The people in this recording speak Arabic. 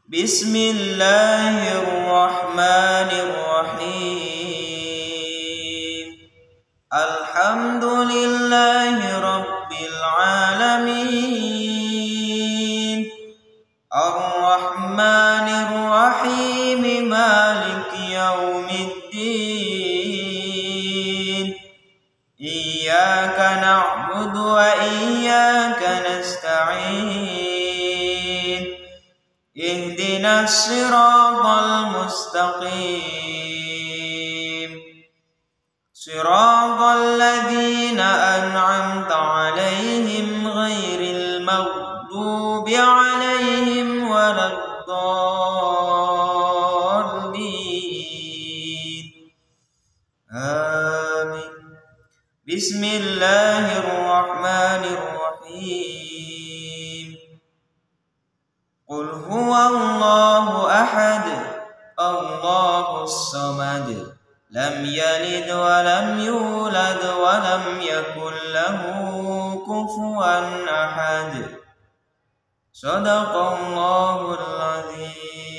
بسم الله الرحمن الرحيم الحمد لله رب العالمين الرحمن الرحيم مالك يوم الدين إياك نعبد وإياك نستعين اهدنا الصراط المستقيم صراط الذين أنعمت عليهم غير المغضوب عليهم ولا الضالين آمين. بسم الله الرحمن الرحيم قل هو الله أحد الله الصمد لم يلد ولم يولد ولم يكن له كفوا أحد صدق الله العظيم.